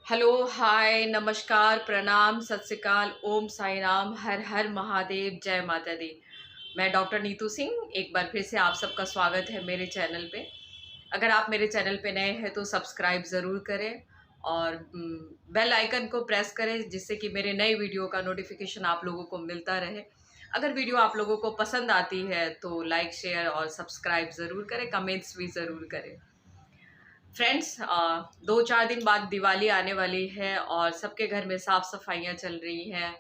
Hello, हाय, नमस्कार, प्रणाम, सत श्री अकाल, ओम साई राम, हर हर महादेव, जय माता दी। मैं डॉक्टर नीतू सिंह एक बार फिर से आप सबका स्वागत है मेरे चैनल पे। अगर आप मेरे चैनल पे नए हैं तो सब्सक्राइब ज़रूर करें और बेल आइकन को प्रेस करें जिससे कि मेरे नए वीडियो का नोटिफिकेशन आप लोगों को मिलता रहे। अगर वीडियो आप लोगों को पसंद आती है तो लाइक, शेयर और सब्सक्राइब ज़रूर करें, कमेंट्स भी ज़रूर करें। फ्रेंड्स, 2-4 दिन बाद दिवाली आने वाली है और सबके घर में साफ सफाइयाँ चल रही हैं।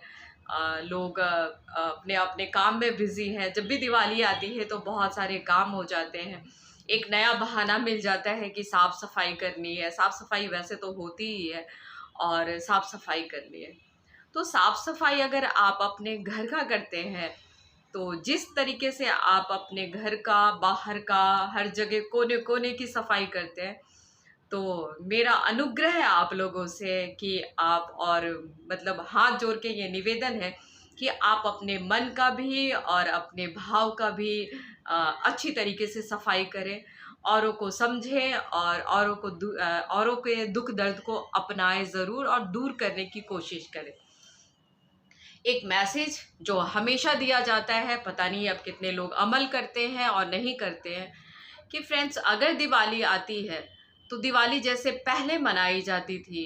लोग अपने अपने काम में बिजी हैं। जब भी दिवाली आती है तो बहुत सारे काम हो जाते हैं। एक नया बहाना मिल जाता है कि साफ सफाई करनी है। साफ सफाई वैसे तो होती ही है और साफ सफाई करनी है। तो साफ सफाई अगर आप अपने घर का करते हैं तो जिस तरीके से आप अपने घर का, बाहर का, हर जगह कोने कोने की सफाई करते हैं, तो मेरा अनुग्रह है आप लोगों से कि आप और मतलब हाथ जोड़ के ये निवेदन है कि आप अपने मन का भी और अपने भाव का भी अच्छी तरीके से सफाई करें, औरों को समझें और औरों के दुख दर्द को अपनाएं ज़रूर और दूर करने की कोशिश करें। एक मैसेज जो हमेशा दिया जाता है, पता नहीं अब कितने लोग अमल करते हैं और नहीं करते हैं, कि फ्रेंड्स अगर दिवाली आती है तो दिवाली जैसे पहले मनाई जाती थी,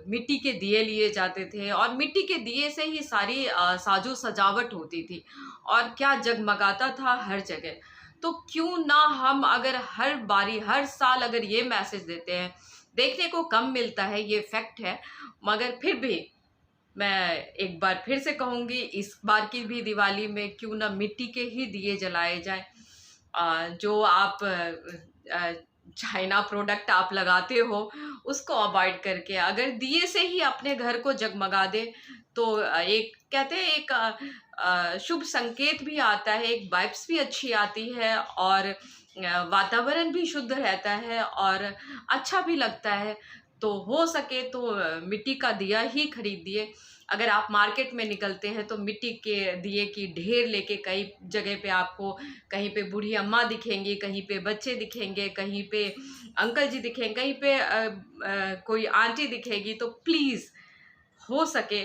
मिट्टी के दिए लिए जाते थे और मिट्टी के दिए से ही सारी साजो सजावट होती थी और क्या जगमगाता था हर जगह। तो क्यों ना हम अगर हर बारी हर साल अगर ये मैसेज देते हैं, देखने को कम मिलता है, ये फैक्ट है, मगर फिर भी मैं एक बार फिर से कहूँगी, इस बार की भी दिवाली में क्यों ना मिट्टी के ही दिए जलाए जाएं। जो आप चाइना प्रोडक्ट आप लगाते हो उसको अवॉइड करके अगर दिए से ही अपने घर को जगमगा दे तो एक कहते हैं एक शुभ संकेत भी आता है, एक वाइब्स भी अच्छी आती है और वातावरण भी शुद्ध रहता है और अच्छा भी लगता है। तो हो सके तो मिट्टी का दिया ही खरीदिए। अगर आप मार्केट में निकलते हैं तो मिट्टी के दिए की ढेर लेके कई जगह पे आपको कहीं पे बूढ़ी अम्मा दिखेंगी, कहीं पे बच्चे दिखेंगे, कहीं पे अंकल जी दिखेंगे, कहीं पे कोई आंटी दिखेगी। तो प्लीज़ हो सके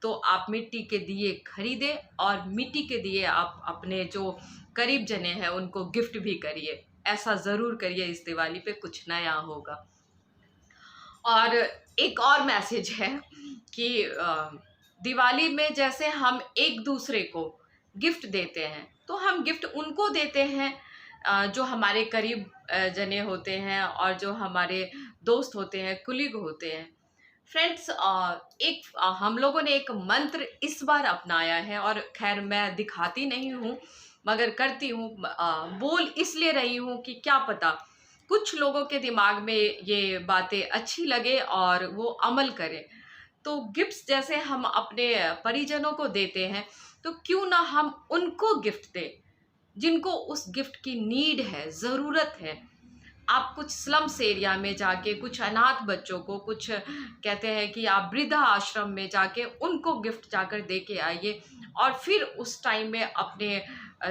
तो आप मिट्टी के दिए खरीदें और मिट्टी के दिए आप अपने जो करीब जने हैं उनको गिफ्ट भी करिए। ऐसा ज़रूर करिए, इस दिवाली पे कुछ नया होगा। और एक और मैसेज है कि दिवाली में जैसे हम एक दूसरे को गिफ्ट देते हैं तो हम गिफ्ट उनको देते हैं जो हमारे करीब जने होते हैं और जो हमारे दोस्त होते हैं, कुलीग होते हैं। फ्रेंड्स, हम लोगों ने एक मंत्र इस बार अपनाया है और खैर मैं दिखाती नहीं हूँ मगर करती हूँ, बोल इसलिए रही हूँ कि क्या पता कुछ लोगों के दिमाग में ये बातें अच्छी लगे और वो अमल करें। तो गिफ्ट्स जैसे हम अपने परिजनों को देते हैं तो क्यों ना हम उनको गिफ्ट दें जिनको उस गिफ्ट की नीड है, ज़रूरत है। आप कुछ स्लम्स एरिया में जाके कुछ अनाथ बच्चों को, कुछ कहते हैं कि आप वृद्धा आश्रम में जाके उनको गिफ्ट जाकर दे के आइए और फिर उस टाइम में अपने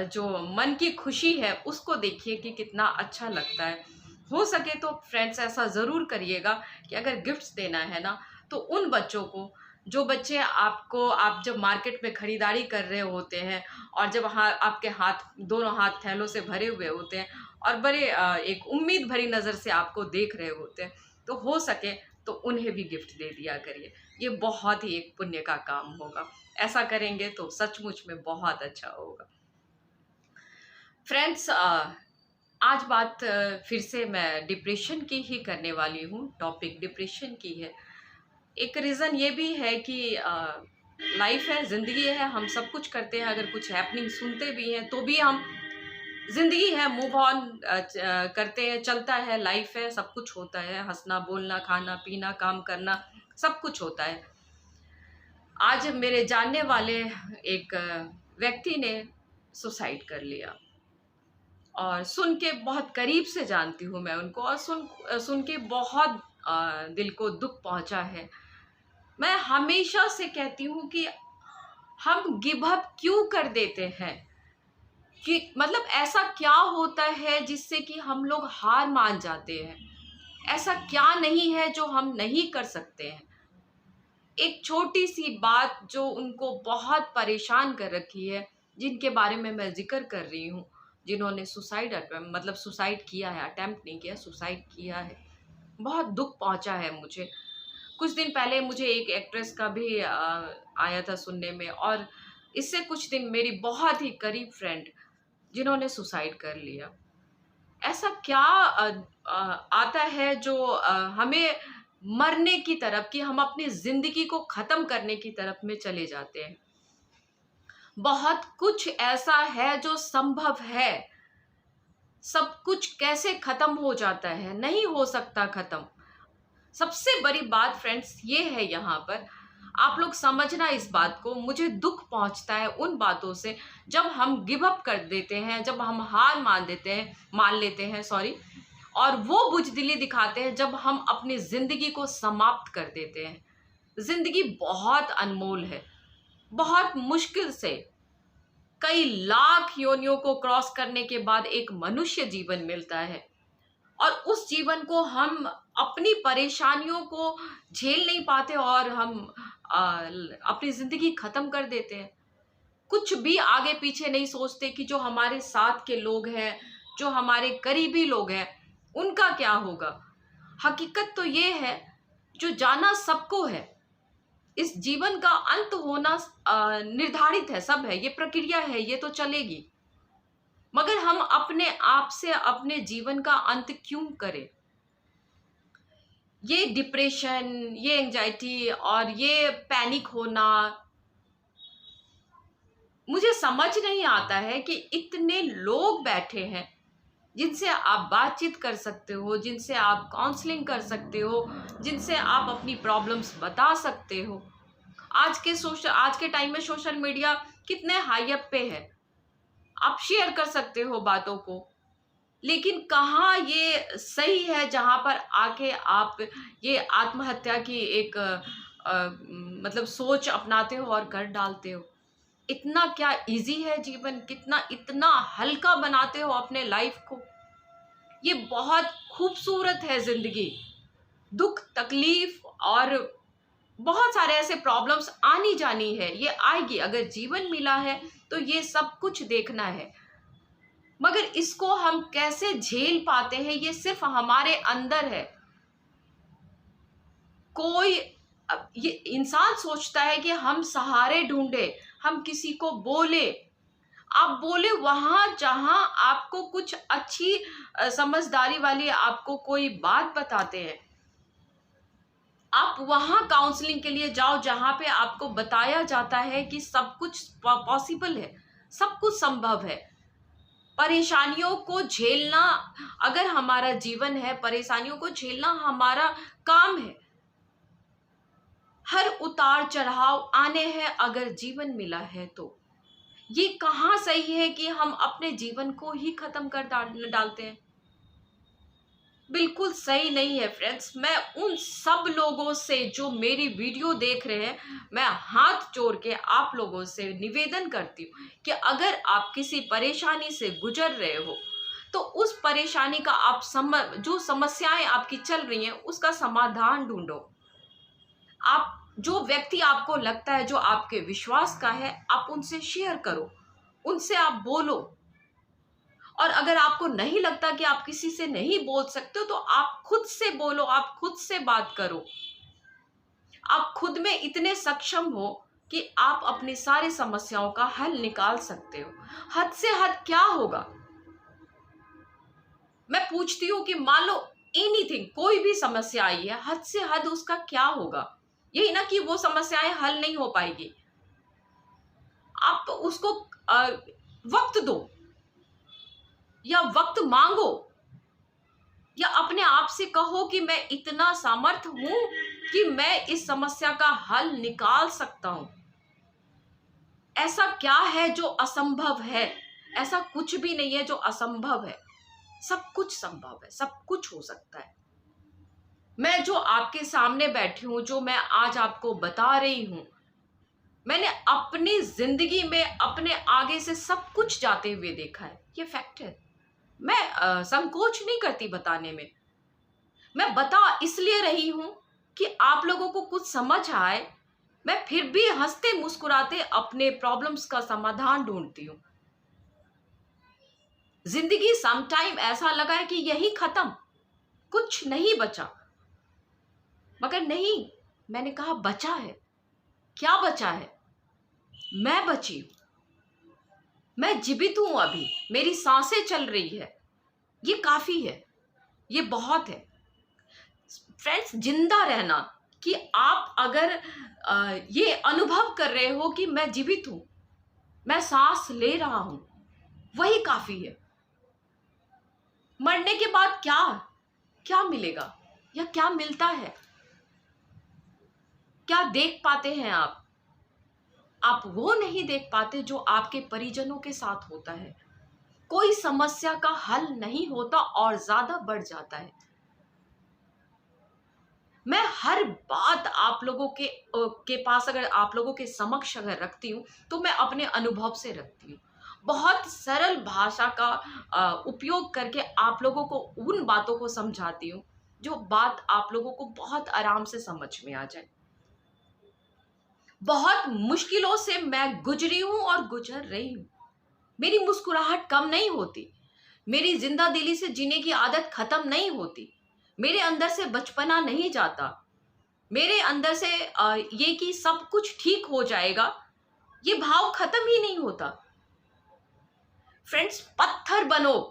जो मन की खुशी है उसको देखिए कि कितना अच्छा लगता है। हो सके तो फ्रेंड्स ऐसा ज़रूर करिएगा कि अगर गिफ्ट्स देना है ना तो उन बच्चों को, जो बच्चे आप जब मार्केट में ख़रीदारी कर रहे होते हैं और जब आपके हाथ, दोनों हाथ थैलों से भरे हुए होते हैं और बड़े एक उम्मीद भरी नज़र से आपको देख रहे होते हैं, तो हो सके तो उन्हें भी गिफ्ट दे दिया करिए। ये बहुत ही एक पुण्य का काम होगा। ऐसा करेंगे तो सचमुच में बहुत अच्छा होगा। फ्रेंड्स, आज बात फिर से मैं डिप्रेशन की ही करने वाली हूँ। टॉपिक डिप्रेशन की है। एक रीज़न ये भी है कि लाइफ है, ज़िंदगी है, हम सब कुछ करते हैं, अगर कुछ हैपनिंग सुनते भी हैं तो भी हम, ज़िंदगी है, मूव ऑन करते हैं, चलता है, लाइफ है, सब कुछ होता है, हंसना, बोलना, खाना पीना, काम करना, सब कुछ होता है। आज मेरे जानने वाले एक व्यक्ति ने सुसाइड कर लिया और सुन के, बहुत करीब से जानती हूँ मैं उनको, और सुन के बहुत दिल को दुख पहुँचा है। मैं हमेशा से कहती हूँ कि हम गिव अप क्यों कर देते हैं, कि मतलब ऐसा क्या होता है जिससे कि हम लोग हार मान जाते हैं। ऐसा क्या नहीं है जो हम नहीं कर सकते हैं। एक छोटी सी बात जो उनको बहुत परेशान कर रखी है, जिनके बारे में मैं ज़िक्र कर रही हूँ, जिन्होंने मतलब सुसाइड किया है, अटेम्प्ट नहीं किया, सुसाइड किया है। बहुत दुःख पहुँचा है मुझे। कुछ दिन पहले मुझे एक एक्ट्रेस का भी आया था सुनने में, और इससे कुछ दिन मेरी बहुत ही करीब फ्रेंड जिन्होंने सुसाइड कर लिया। ऐसा क्या आता है जो हमें मरने की तरफ, कि हम अपनी ज़िंदगी को ख़त्म करने की तरफ में चले जाते हैं। बहुत कुछ ऐसा है जो संभव है। सब कुछ कैसे ख़त्म हो जाता है? नहीं हो सकता ख़त्म। सबसे बड़ी बात फ्रेंड्स ये है यहाँ पर, आप लोग समझना इस बात को। मुझे दुःख पहुँचता है उन बातों से जब हम गिव अप कर देते हैं, जब हम हार मान लेते हैं सॉरी, और वो बुज़दिली दिखाते हैं जब हम अपनी ज़िंदगी को समाप्त कर देते हैं। ज़िंदगी बहुत अनमोल है। बहुत मुश्किल से कई लाख योनियों को क्रॉस करने के बाद एक मनुष्य जीवन मिलता है, और उस जीवन को हम अपनी परेशानियों को झेल नहीं पाते और हम अपनी ज़िंदगी ख़त्म कर देते हैं। कुछ भी आगे पीछे नहीं सोचते कि जो हमारे साथ के लोग हैं, जो हमारे करीबी लोग हैं, उनका क्या होगा। हकीकत तो ये है, जो जाना सबको है, इस जीवन का अंत होना निर्धारित है, सब है, ये प्रक्रिया है, ये तो चलेगी। मगर हम अपने आप से अपने जीवन का अंत क्यों करें? ये डिप्रेशन, ये एंजाइटी और ये पैनिक होना, मुझे समझ नहीं आता है कि इतने लोग बैठे हैं जिनसे आप बातचीत कर सकते हो, जिनसे आप काउंसलिंग कर सकते हो, जिनसे आप अपनी प्रॉब्लम्स बता सकते हो। आज के टाइम में सोशल मीडिया कितने हाई अप पे है, आप शेयर कर सकते हो बातों को। लेकिन कहाँ ये सही है जहाँ पर आके आप ये आत्महत्या की एक मतलब सोच अपनाते हो और कर डालते हो। इतना क्या इजी है जीवन, कितना इतना हल्का बनाते हो अपने लाइफ को। ये बहुत खूबसूरत है ज़िंदगी। दुख, तकलीफ और बहुत सारे ऐसे प्रॉब्लम्स आनी जानी है, ये आएगी। अगर जीवन मिला है तो ये सब कुछ देखना है, मगर इसको हम कैसे झेल पाते हैं ये सिर्फ हमारे अंदर है। ये इंसान सोचता है कि हम सहारे ढूंढे, हम किसी को बोले। आप बोले वहां जहां आपको कुछ अच्छी समझदारी वाली आपको कोई बात बताते हैं। आप वहां काउंसलिंग के लिए जाओ जहां पे आपको बताया जाता है कि सब कुछ पॉसिबल है, सब कुछ संभव है। परेशानियों को झेलना अगर हमारा जीवन है, परेशानियों को झेलना हमारा काम है। हर उतार चढ़ाव आने हैं अगर जीवन मिला है तो। ये कहाँ सही है कि हम अपने जीवन को ही खत्म कर डालते हैं। बिल्कुल सही नहीं है फ्रेंड्स। मैं उन सब लोगों से जो मेरी वीडियो देख रहे हैं, मैं हाथ जोड़ के आप लोगों से निवेदन करती हूँ कि अगर आप किसी परेशानी से गुजर रहे हो तो उस परेशानी का आप जो समस्याएं आपकी चल रही हैं उसका समाधान ढूंढो। आप जो व्यक्ति आपको लगता है, जो आपके विश्वास का है, आप उनसे शेयर करो, उनसे आप बोलो। और अगर आपको नहीं लगता कि आप किसी से नहीं बोल सकते हो तो आप खुद से बोलो, आप खुद से बात करो। आप खुद में इतने सक्षम हो कि आप अपनी सारी समस्याओं का हल निकाल सकते हो। हद से हद क्या होगा? मैं पूछती हूँ कि मान लो एनीथिंग, कोई भी समस्या आई है, हद से हद उसका क्या होगा? यही ना कि वो समस्याएं हल नहीं हो पाएगी। आप उसको वक्त दो, या वक्त मांगो, या अपने आप से कहो कि मैं इतना सामर्थ हूं कि मैं इस समस्या का हल निकाल सकता हूं। ऐसा क्या है जो असंभव है? ऐसा कुछ भी नहीं है जो असंभव है। सब कुछ संभव है, सब कुछ हो सकता है। मैं जो आपके सामने बैठी हूं, जो मैं आज आपको बता रही हूं, मैंने अपनी जिंदगी में अपने आगे से सब कुछ जाते हुए देखा है। ये फैक्ट है। मैं संकोच नहीं करती बताने में। मैं बता इसलिए रही हूं कि आप लोगों को कुछ समझ आए। मैं फिर भी हंसते मुस्कुराते अपने प्रॉब्लम्स का समाधान ढूंढती हूँ। जिंदगी समटाइम ऐसा लगा है कि यही खत्म, कुछ नहीं बचा। मगर नहीं, मैंने कहा बचा है। क्या बचा है? मैं बची हूं, मैं जीवित हूं, अभी मेरी सांसें चल रही है। ये काफी है, ये बहुत है। फ्रेंड्स, जिंदा रहना, कि आप अगर ये अनुभव कर रहे हो कि मैं जीवित हूं, मैं सांस ले रहा हूं, वही काफी है। मरने के बाद क्या क्या मिलेगा या क्या मिलता है? क्या देख पाते हैं आप वो नहीं देख पाते जो आपके परिजनों के साथ होता है। कोई समस्या का हल नहीं होता और ज्यादा बढ़ जाता है। मैं हर बात आप लोगों के पास, अगर आप लोगों के समक्ष अगर रखती हूँ, तो मैं अपने अनुभव से रखती हूँ। बहुत सरल भाषा का उपयोग करके आप लोगों को उन बातों को समझाती हूँ जो बात आप लोगों को बहुत आराम से समझ में आ जाए। बहुत मुश्किलों से मैं गुजरी हूं और गुजर रही हूं। मेरी मुस्कुराहट कम नहीं होती, मेरी जिंदा दिली से जीने की आदत खत्म नहीं होती, मेरे अंदर से बचपना नहीं जाता, मेरे अंदर से ये कि सब कुछ ठीक हो जाएगा, ये भाव खत्म ही नहीं होता। फ्रेंड्स, पत्थर बनो।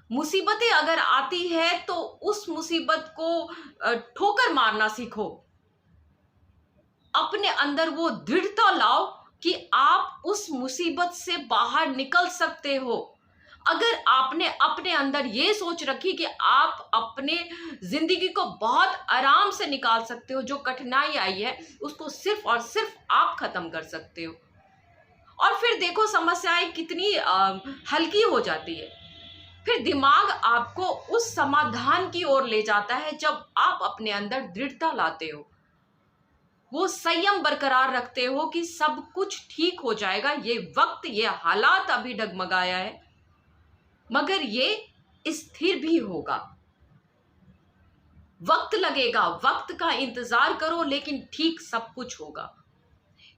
मुसीबतें अगर आती है तो उस मुसीबत को ठोकर मारना सीखो। अपने अंदर वो दृढ़ता लाओ कि आप उस मुसीबत से बाहर निकल सकते हो। अगर आपने अपने अंदर ये सोच रखी कि आप अपने जिंदगी को बहुत आराम से निकाल सकते हो, जो कठिनाई आई है उसको सिर्फ और सिर्फ आप खत्म कर सकते हो, और फिर देखो समस्याएं कितनी हल्की हो जाती है। फिर दिमाग आपको उस समाधान की ओर ले जाता है जब आप अपने अंदर दृढ़ता लाते हो, वो संयम बरकरार रखते हो कि सब कुछ ठीक हो जाएगा। ये वक्त, ये हालात अभी डगमगाया है, मगर ये स्थिर भी होगा। वक्त लगेगा, वक्त का इंतजार करो, लेकिन ठीक सब कुछ होगा।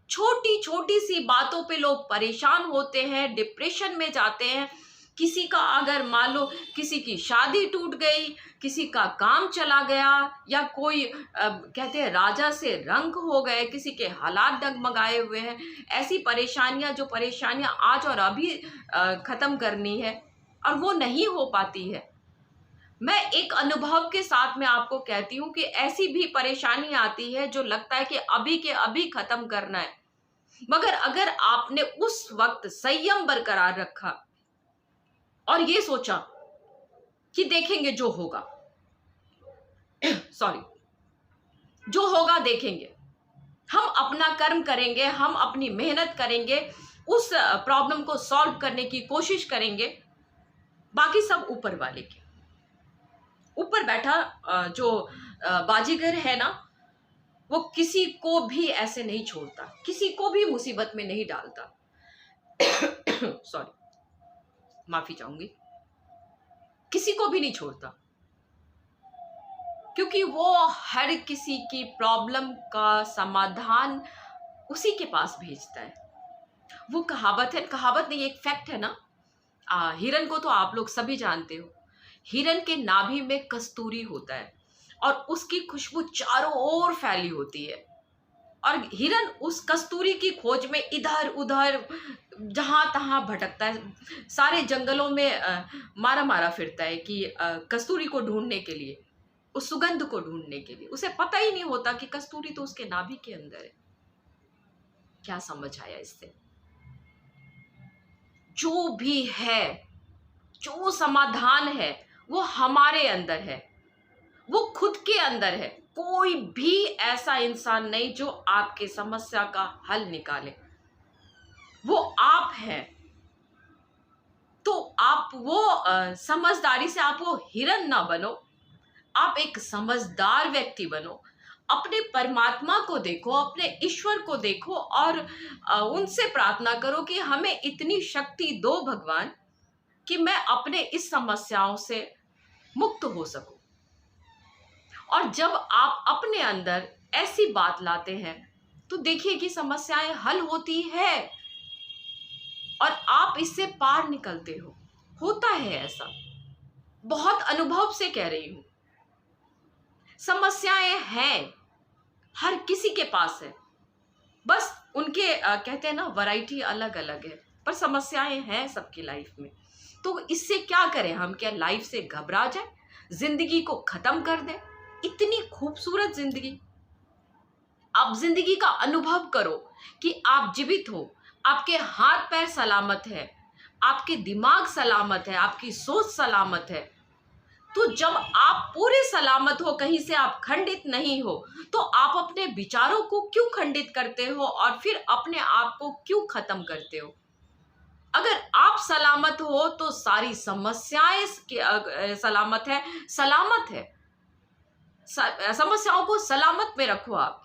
छोटी छोटी सी बातों पे लोग परेशान होते हैं, डिप्रेशन में जाते हैं। किसी का अगर मान लो किसी की शादी टूट गई, किसी का काम चला गया, या कोई कहते हैं राजा से रंक हो गए, किसी के हालात डगमगाए हुए हैं। ऐसी परेशानियां, जो परेशानियां आज और अभी खत्म करनी है और वो नहीं हो पाती है। मैं एक अनुभव के साथ में आपको कहती हूँ कि ऐसी भी परेशानी आती है जो लगता है कि अभी के अभी खत्म करना है, मगर अगर आपने उस वक्त संयम बरकरार रखा और ये सोचा कि देखेंगे जो होगा, सॉरी, जो होगा देखेंगे, हम अपना कर्म करेंगे, हम अपनी मेहनत करेंगे, उस प्रॉब्लम को सॉल्व करने की कोशिश करेंगे, बाकी सब ऊपर वाले के। ऊपर बैठा जो बाजीगर है ना, वो किसी को भी ऐसे नहीं छोड़ता, किसी को भी मुसीबत में नहीं डालता। सॉरी, माफी चाहूंगी। किसी को भी नहीं छोड़ता, क्योंकि वो हर किसी की प्रॉब्लम का समाधान उसी के पास भेजता है। वो कहावत है, कहावत नहीं, एक फैक्ट है ना। हिरन को तो आप लोग सभी जानते हो। हिरन के नाभि में कस्तूरी होता है और उसकी खुशबू चारों ओर फैली होती है, और हिरन उस कस्तूरी की खोज में इधर उधर जहां तहां भटकता है, सारे जंगलों में मारा मारा फिरता है कि कस्तूरी को ढूंढने के लिए, उस सुगंध को ढूंढने के लिए। उसे पता ही नहीं होता कि कस्तूरी तो उसके नाभि के अंदर है। क्या समझ आया इससे? जो भी है, जो समाधान है, वो हमारे अंदर है, वो खुद के अंदर है। कोई भी ऐसा इंसान नहीं जो आपके समस्या का हल निकाले, वो आप हैं। तो आप वो समझदारी से, आप वो हिरन ना बनो, आप एक समझदार व्यक्ति बनो। अपने परमात्मा को देखो, अपने ईश्वर को देखो, और उनसे प्रार्थना करो कि हमें इतनी शक्ति दो भगवान कि मैं अपने इस समस्याओं से मुक्त हो सकूं। और जब आप अपने अंदर ऐसी बात लाते हैं तो देखिए कि समस्याएं हल होती है और आप इससे पार निकलते हो। होता है ऐसा, बहुत अनुभव से कह रही हूं। समस्याएं हैं, हर किसी के पास है, बस उनके कहते हैं ना वैरायटी अलग अलग है, पर समस्याएं हैं सबकी लाइफ में। तो इससे क्या करें हम? क्या लाइफ से घबरा जाए, जिंदगी को खत्म कर दें? इतनी खूबसूरत जिंदगी, आप जिंदगी का अनुभव करो कि आप जीवित हो, आपके हाथ पैर सलामत है, आपके दिमाग सलामत है, आपकी सोच सलामत है। तो जब आप पूरे सलामत हो, कहीं से आप खंडित नहीं हो, तो आप अपने विचारों को क्यों खंडित करते हो और फिर अपने आप को क्यों खत्म करते हो? अगर आप सलामत हो तो सारी समस्याएं सलामत है, सलामत है। समस्याओं को सलामत में रखो आप,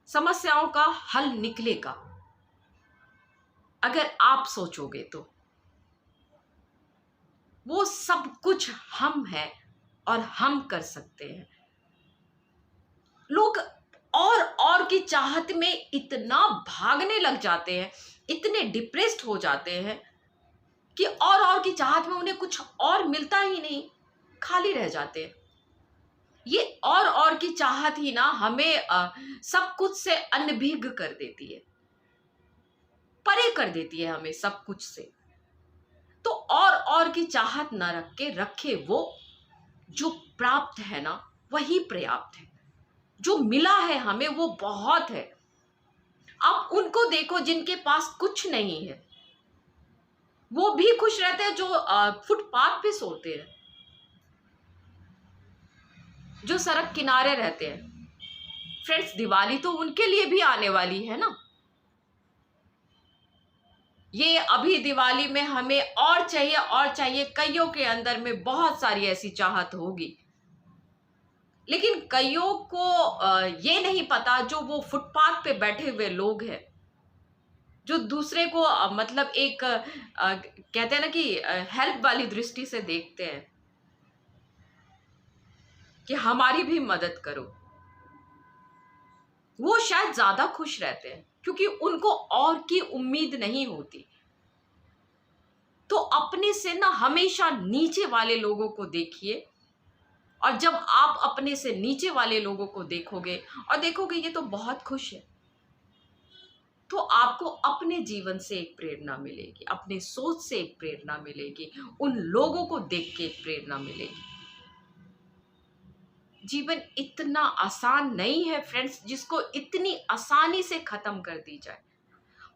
समस्याओं का हल निकलेगा अगर आप सोचोगे तो। वो सब कुछ हम हैं और हम कर सकते हैं। लोग और की चाहत में इतना भागने लग जाते हैं, इतने डिप्रेस्ड हो जाते हैं कि और की चाहत में उन्हें कुछ और मिलता ही नहीं, खाली रह जाते हैं। ये और की चाहत ही ना हमें सब कुछ से अनभिज्ञ कर देती है, परे कर देती है हमें सब कुछ से। तो और की चाहत ना रखे वो जो प्राप्त है ना वही पर्याप्त है। जो मिला है हमें वो बहुत है। अब उनको देखो जिनके पास कुछ नहीं है, वो भी खुश रहते हैं। जो फुटपाथ पे सोते हैं, जो सड़क किनारे रहते हैं। फ्रेंड्स, दिवाली तो उनके लिए भी आने वाली है ना। ये अभी दिवाली में हमें और चाहिए, कईयों के अंदर में बहुत सारी ऐसी चाहत होगी, लेकिन कईयों को ये नहीं पता, जो वो फुटपाथ पे बैठे हुए लोग हैं, जो दूसरे को मतलब एक कहते हैं ना कि हेल्प वाली दृष्टि से देखते हैं कि हमारी भी मदद करो। वो शायद ज्यादा खुश रहते हैं क्योंकि उनको और की उम्मीद नहीं होती। तो अपने से ना हमेशा नीचे वाले लोगों को देखिए, और जब आप अपने से नीचे वाले लोगों को देखोगे और देखोगे ये तो बहुत खुश है, तो आपको अपने जीवन से एक प्रेरणा मिलेगी, अपने सोच से एक प्रेरणा मिलेगी, उन लोगों को देख के एक प्रेरणा मिलेगी। जीवन इतना आसान नहीं है फ्रेंड्स, जिसको इतनी आसानी से खत्म कर दी जाए।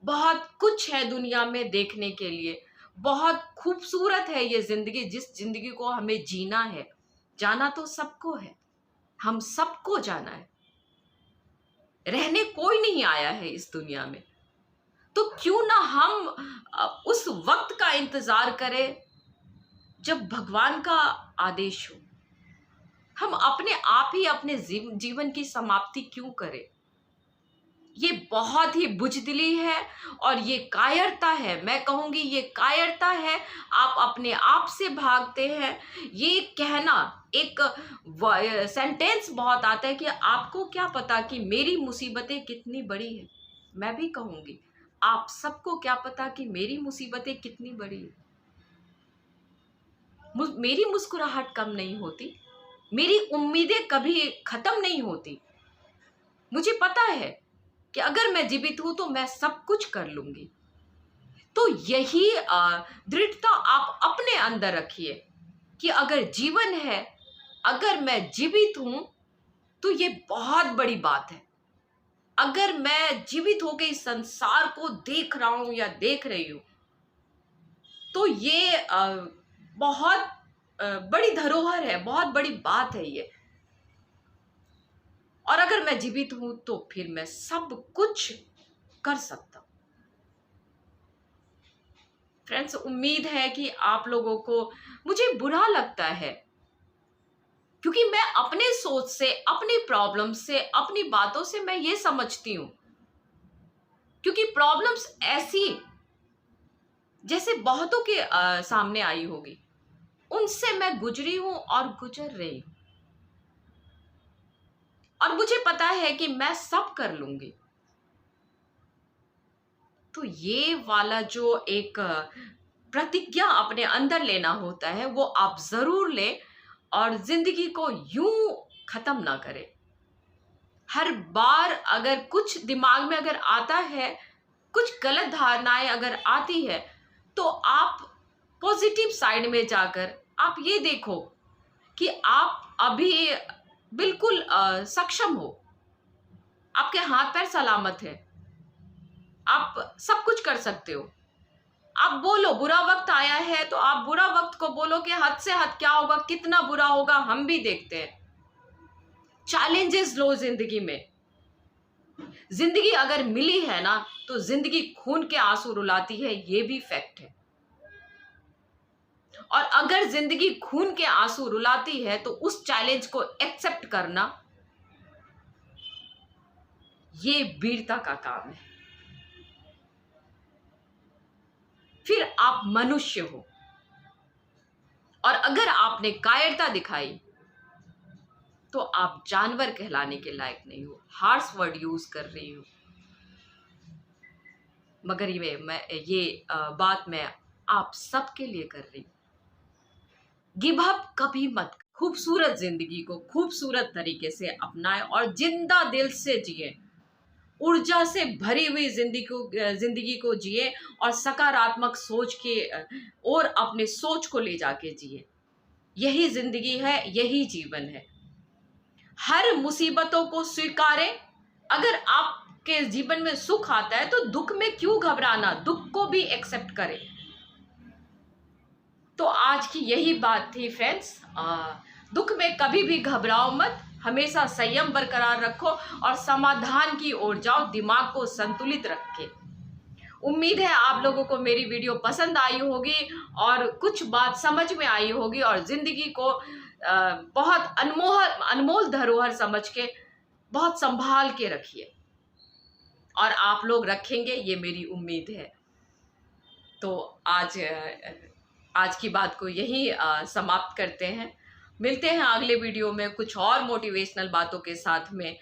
बहुत कुछ है दुनिया में देखने के लिए, बहुत खूबसूरत है ये जिंदगी, जिस जिंदगी को हमें जीना है। जाना तो सबको है, हम सबको जाना है, रहने कोई नहीं आया है इस दुनिया में। तो क्यों ना हम उस वक्त का इंतजार करें जब भगवान का आदेश हो। हम अपने आप ही अपने जीवन की समाप्ति क्यों करें? ये बहुत ही बुजदिली है और ये कायरता है। मैं कहूंगी ये कायरता है। आप अपने आप से भागते हैं। ये कहना एक सेंटेंस बहुत आता है कि आपको क्या पता कि मेरी मुसीबतें कितनी बड़ी है। मैं भी कहूंगी आप सबको क्या पता कि मेरी मुसीबतें कितनी बड़ी है। मेरी मुस्कुराहट कम नहीं होती, मेरी उम्मीदें कभी खत्म नहीं होती। मुझे पता है कि अगर मैं जीवित हूं तो मैं सब कुछ कर लूंगी। तो यही दृढ़ता आप अपने अंदर रखिए कि अगर जीवन है, अगर मैं जीवित हूं तो ये बहुत बड़ी बात है। अगर मैं जीवित होकर इस संसार को देख रहा हूं या देख रही हूं तो ये बहुत बड़ी धरोहर है, बहुत बड़ी बात है ये। और अगर मैं जीवित हूं तो फिर मैं सब कुछ कर सकता हूं। फ्रेंड्स, उम्मीद है कि आप लोगों को, मुझे बुरा लगता है क्योंकि मैं अपने सोच से, अपनी प्रॉब्लम से, अपनी बातों से मैं ये समझती हूं, क्योंकि प्रॉब्लम्स ऐसी जैसे बहुतों के सामने आई होगी, उनसे मैं गुजरी हूं और गुजर रही हूं। और मुझे पता है कि मैं सब कर लूंगी। तो ये वाला जो एक प्रतिज्ञा अपने अंदर लेना होता है वो आप जरूर ले, और जिंदगी को यूं खत्म ना करें। हर बार अगर कुछ दिमाग में अगर आता है, कुछ गलत धारणाएं अगर आती है, तो आप पॉजिटिव साइड में जाकर आप ये देखो कि आप अभी बिल्कुल सक्षम हो, आपके हाथ पैर सलामत है, आप सब कुछ कर सकते हो। आप बोलो बुरा वक्त आया है तो आप बुरा वक्त को बोलो कि हद से हद क्या होगा, कितना बुरा होगा हम भी देखते हैं। चैलेंजेस लो जिंदगी में। जिंदगी अगर मिली है ना तो जिंदगी खून के आंसू रुलाती है, ये भी फैक्ट है। और अगर जिंदगी खून के आंसू रुलाती है तो उस चैलेंज को एक्सेप्ट करना ये वीरता का काम है। फिर आप मनुष्य हो, और अगर आपने कायरता दिखाई तो आप जानवर कहलाने के लायक नहीं हो। हार्श वर्ड यूज कर रही हूं, मगर ये बात मैं आप सबके लिए कर रही हूं। गिव अप कभी मत। खूबसूरत जिंदगी को खूबसूरत तरीके से अपनाएं और जिंदा दिल से जिए, ऊर्जा से भरी हुई जिंदगी को जिए, और सकारात्मक सोच के और अपने सोच को ले जाके जिए। यही जिंदगी है, यही जीवन है। हर मुसीबतों को स्वीकारें। अगर आपके जीवन में सुख आता है तो दुख में क्यों घबराना, दुख को भी एक्सेप्ट करें। तो आज की यही बात थी फ्रेंड्स। दुख में कभी भी घबराओ मत, हमेशा संयम बरकरार रखो और समाधान की ओर जाओ, दिमाग को संतुलित रखें। उम्मीद है आप लोगों को मेरी वीडियो पसंद आई होगी और कुछ बात समझ में आई होगी, और जिंदगी को बहुत अनमोल धरोहर समझ के बहुत संभाल के रखिए, और आप लोग रखेंगे, ये मेरी उम्मीद है। तो आज की बात को यही समाप्त करते हैं। मिलते हैं अगले वीडियो में कुछ और मोटिवेशनल बातों के साथ में।